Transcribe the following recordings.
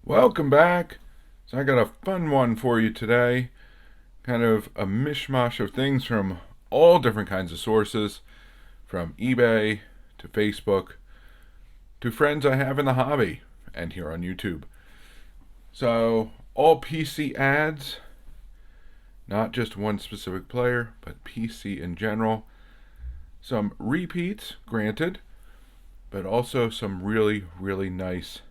Welcome back. So I got a fun one for you today. Kind of a mishmash of things from all different kinds of sources, from eBay to Facebook to friends I have in the hobby and here on YouTube. So all PC ads, not just one specific player, but PC in general. Some repeats, granted, but also some really, really nice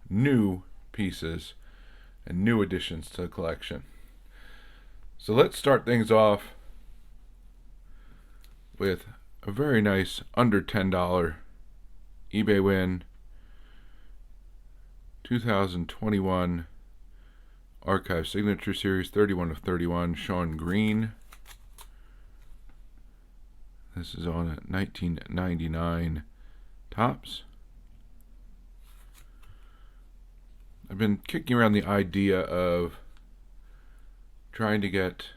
new pieces and new additions to the collection. So let's start things off with a very nice under $10 eBay win, 2021 Archive Signature Series 31 of 31, Sean Green. This is on a 1999 Topps. I've been kicking around the idea of trying to get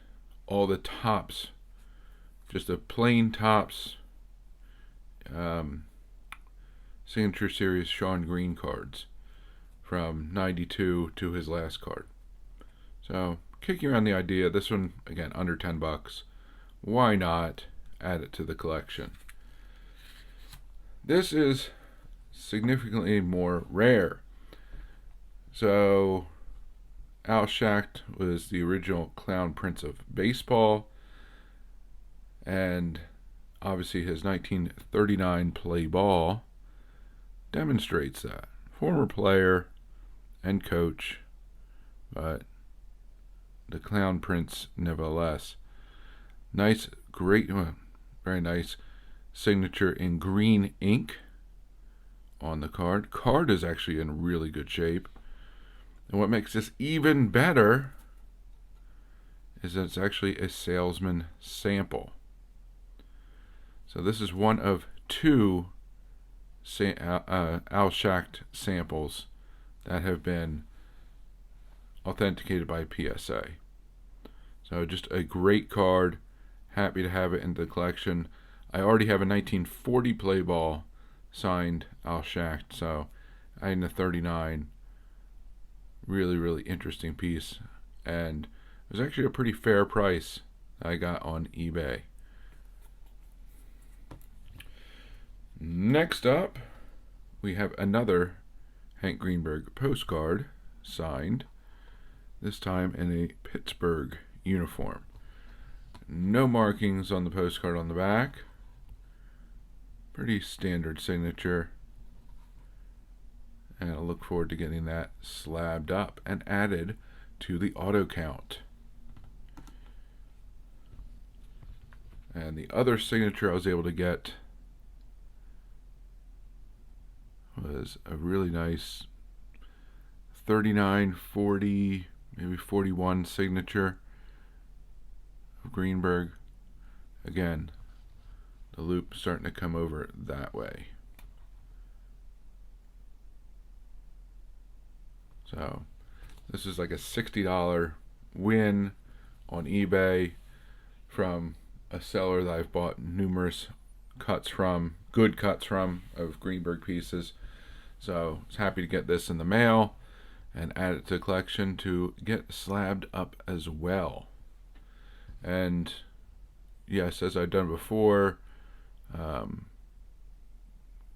all the Topps, just a plain Topps Signature Series Sean Green cards from 92 to his last card. So kicking around the idea, this one again under $10. Why not add it to the collection? This is significantly more rare. So Al Schacht was the original Clown Prince of Baseball, and obviously his 1939 play ball demonstrates that. Former player and coach, but the Clown Prince nevertheless. Nice, great, very nice signature in green ink on the card. Card is actually in really good shape. And what makes this even better is that it's actually a salesman sample. So this is one of two Al Schacht samples that have been authenticated by PSA. So just a great card. Happy to have it in the collection. I already have a 1940 play ball signed Al Schacht, so I had a 39. Really, really interesting piece, and it was actually a pretty fair price I got on eBay. Next up, we have another Hank Greenberg postcard signed, this time in a Pittsburgh uniform. No markings on the postcard on the back. Pretty standard signature. And I look forward to getting that slabbed up and added to the auto count. And the other signature I was able to get was a really nice 39, 40, maybe 41 signature of Greenberg. Again, the loop starting to come over that way. So this is like a $60 win on eBay from a seller that I've bought numerous cuts from, good cuts from, of Greenberg pieces. So I was happy to get this in the mail and add it to the collection to get slabbed up as well. And yes, as I've done before,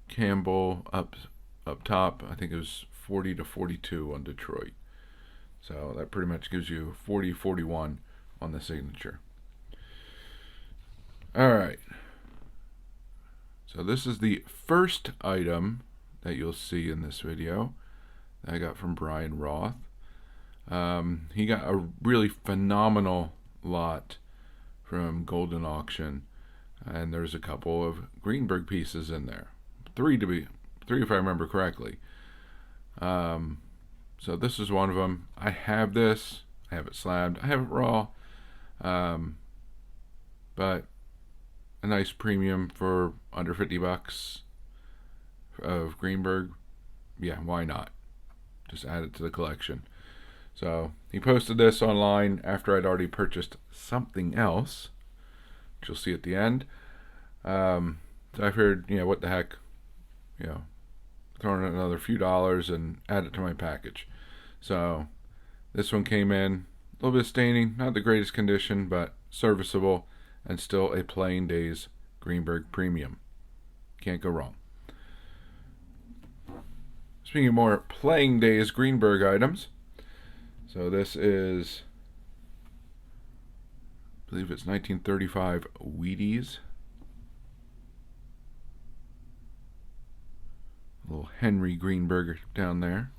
Campbell up top, I think it was 40 to 42 on Detroit. So that pretty much gives you 40, 41 on the signature. All right. So this is the first item that you'll see in this video that I got from Brian Roth. He got a really phenomenal lot from Golden Auction, and there's a couple of Greenberg pieces in there. Three if I remember correctly. So this is one of them. I have this. I have it slabbed. I have it raw. But a nice premium for under $50 of Greenberg. Yeah, why not? Just add it to the collection. So he posted this online after I'd already purchased something else, which you'll see at the end. So I figured, what the heck, throw in another few dollars and add it to my package. So this one came in a little bit of staining, not the greatest condition, but serviceable, and still a plain days Greenberg Premium. Can't go wrong. Speaking of more playing days Greenberg items, so this is, I believe it's 1935 Wheaties. A little Henry Greenberg down there.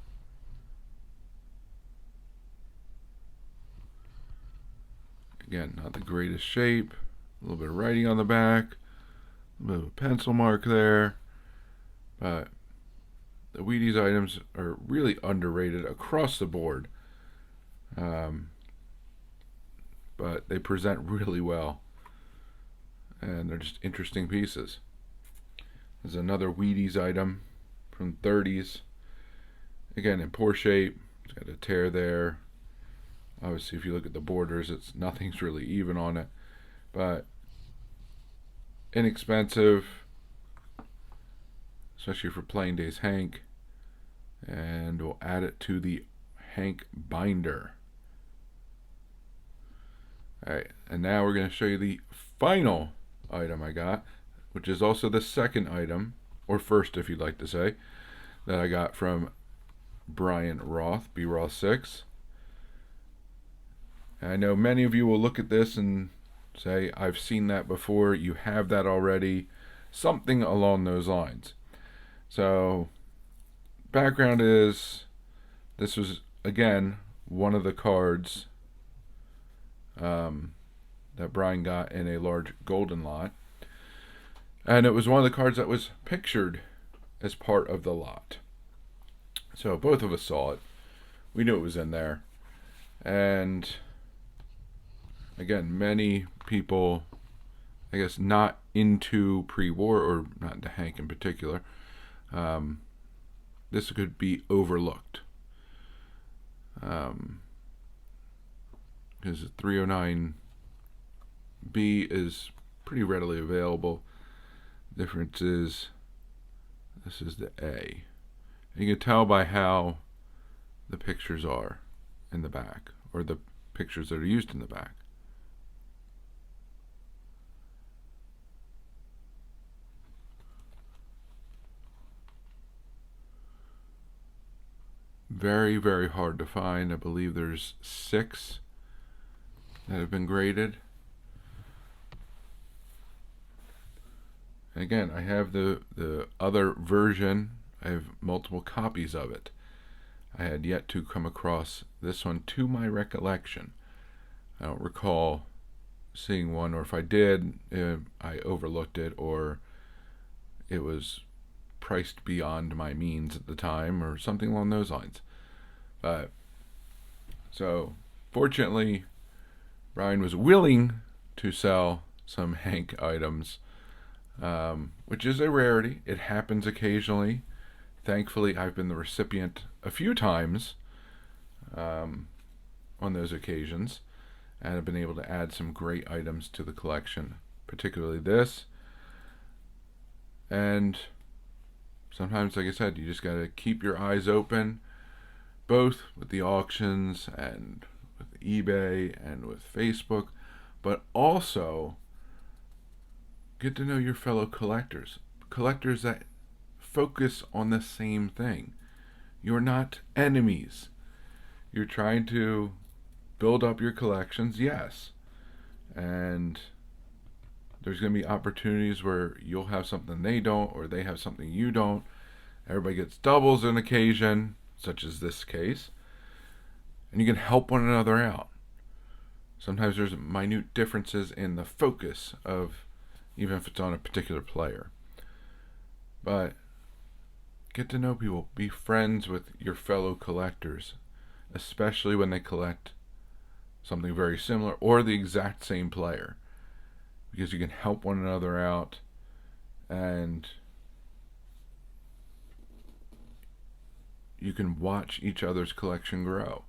Again, not the greatest shape. A little bit of writing on the back. A little bit of a pencil mark there. But the Wheaties items are really underrated across the board. But they present really well. And they're just interesting pieces. There's another Wheaties item from the 30s. Again, in poor shape. It's got a tear there. Obviously, if you look at the borders, nothing's really even on it. But inexpensive, especially for plain days Hank. And we'll add it to the Hank binder. Alright, and now we're going to show you the final item I got, which is also the second item, or first if you'd like to say, that I got from Brian Roth, B Roth 6. I know many of you will look at this and say, I've seen that before, you have that already, something along those lines. So, background is, this was, again, one of the cards that Brian got in a large golden lot. And it was one of the cards that was pictured as part of the lot. So both of us saw it. We knew it was in there. And again, many people, I guess, not into pre-war, or not into Hank in particular, this could be overlooked. Because 309B is pretty readily available. Difference is, this is the A. And you can tell by how the pictures are in the back, or the pictures that are used in the back. Very, very hard to find. I believe there's 6 that have been graded. And again, I have the other version. I have multiple copies of it. I had yet to come across this one to my recollection. I don't recall seeing one, or if I did, I overlooked it, or it was priced beyond my means at the time, or something along those lines. So fortunately, Brian was willing to sell some Hank items, which is a rarity. It happens occasionally. Thankfully, I've been the recipient a few times on those occasions, and I've been able to add some great items to the collection, particularly this. And sometimes, like I said, you just got to keep your eyes open, both with the auctions and with eBay and with Facebook, but also get to know your fellow collectors that focus on the same thing. You're not enemies. You're trying to build up your collections, yes, and there's going to be opportunities where you'll have something they don't, or they have something you don't. Everybody gets doubles on occasion, such as this case, and you can help one another out. Sometimes there's minute differences in the focus of, even if it's on a particular player. But get to know people. Be friends with your fellow collectors, especially when they collect something very similar or the exact same player, because you can help one another out, and you can watch each other's collection grow.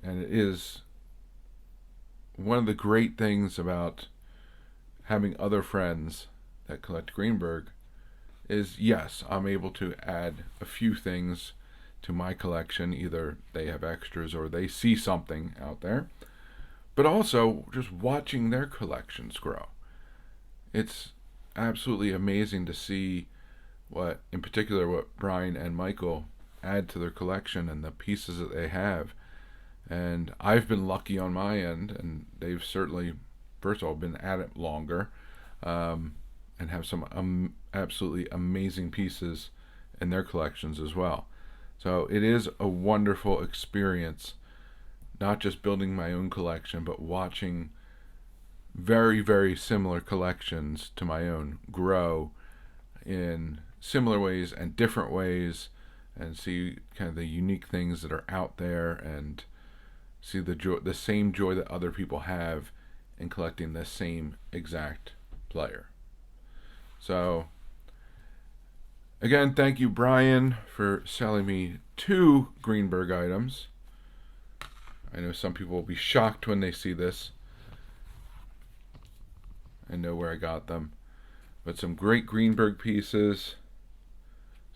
And it is one of the great things about having other friends that collect Greenberg is, yes, I'm able to add a few things to my collection. Either they have extras or they see something out there. But also just watching their collections grow. It's absolutely amazing to see what, in particular, what Brian and Michael add to their collection and the pieces that they have. And I've been lucky on my end, and they've certainly, first of all, been at it longer, and have some absolutely amazing pieces in their collections as well. So it is a wonderful experience, not just building my own collection, but watching very, very similar collections to my own grow in similar ways and different ways, and see kind of the unique things that are out there, and see the same joy that other people have in collecting the same exact player. So again, thank you, Brian, for selling me 2 Greenberg items. I know some people will be shocked when they see this and know where I got them. But some great Greenberg pieces,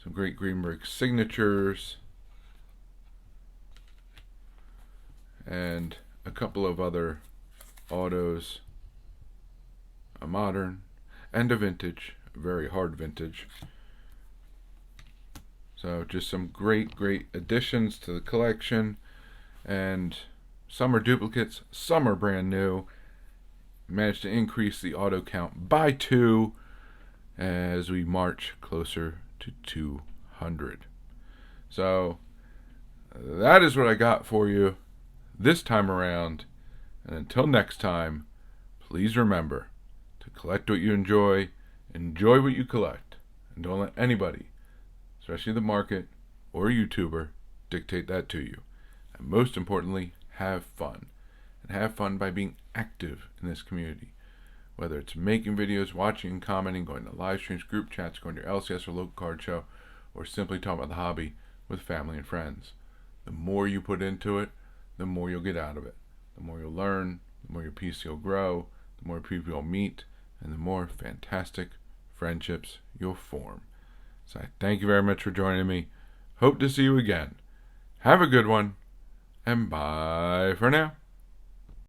some great Greenberg signatures, and a couple of other autos, a modern and a vintage, a very hard vintage. So just some great additions to the collection, and some are duplicates, some are brand new. Managed to increase the auto count by 2 as we march closer to 200. So that is what I got for you this time around. And until next time, please remember to collect what you enjoy what you collect, and don't let anybody, especially the market or a YouTuber, dictate that to you. And most importantly, have fun. And have fun by being active in this community. Whether it's making videos, watching and commenting, going to live streams, group chats, going to your LCS or local card show, or simply talking about the hobby with family and friends. The more you put into it, the more you'll get out of it. The more you'll learn, the more your PC will grow, the more people you'll meet, and the more fantastic friendships you'll form. So I thank you very much for joining me. Hope to see you again. Have a good one, and bye for now.